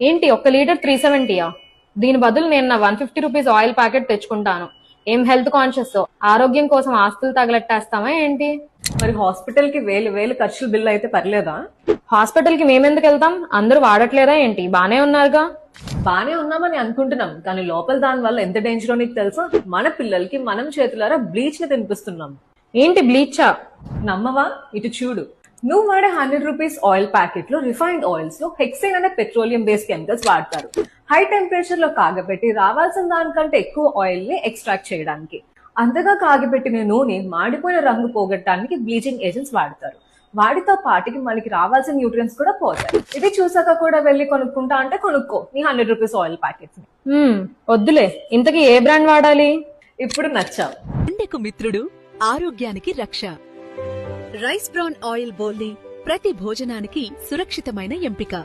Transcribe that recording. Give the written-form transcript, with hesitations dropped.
ఏంటి ఒక్క లీటర్ 370యా? దీని బదులు నేను నా 150 రూపీస్ ఆయిల్ ప్యాకెట్ తెచ్చుకుంటాను. ఏం హెల్త్ కాన్షియస్, ఆరోగ్యం కోసం ఆస్తులు తగలెట్టేస్తామా ఏంటి? మరి హాస్పిటల్ కి వేలు వేలు ఖర్చులు బిల్ అయితే పర్లేదా? హాస్పిటల్ కి మేమెందుకు వెళ్తాం? అందరూ వాడట్లేదా ఏంటి? బానే ఉన్నారుగా. బానే ఉన్నామని అనుకుంటున్నాం, కానీ లోపల దాని వల్ల ఎంత డేంజరో నీకు తెలుసా? మన పిల్లలకి మనం చేతులారా బ్లీచ్ ని తినిపిస్తున్నాం. ఏంటి బ్లీచా? నమ్మవా? ఇటు చూడు. నువ్వు వాడే 100 రూపీస్ ఆయిల్ ప్యాకెట్ లో రిఫైన్డ్ ఆయిల్స్ లో హెక్సేన్ అనే పెట్రోలియం బేస్డ్ కెమికల్స్ వాడతారు. హై టెంపరేచర్ లో కాగబెట్టి రావాల్సిన దానికంటే ఎక్కువ ఆయిల్ ని ఎక్స్ట్రాక్ట్ చేయడానికి. అంతగా కాగబెట్టిన నూనె మాడిపోయిన రంగు పోగొట్టడానికి బ్లీచింగ్ ఏజెంట్స్ వాడతారు. వాటితో పాటికి మనకి రావాల్సిన న్యూట్రియన్స్ కూడా పోతాయి. ఇది చూసాక కూడా వెళ్ళి కొనుక్కుంటా అంటే కొనుక్కో నీ 100 రూపీస్ ఆయిల్ ప్యాకెట్స్ ని. వద్దులే. ఇంతకీ ఏ బ్రాండ్ వాడాలి? ఇప్పుడు నచ్చావు. గుండెకు మిత్రుడు, ఆరోగ్యానికి రక్ష. రైస్ బ్రౌన్ ఆయిల్ బోల్ని ప్రతి భోజనానికి సురక్షితమైన ఎంపిక.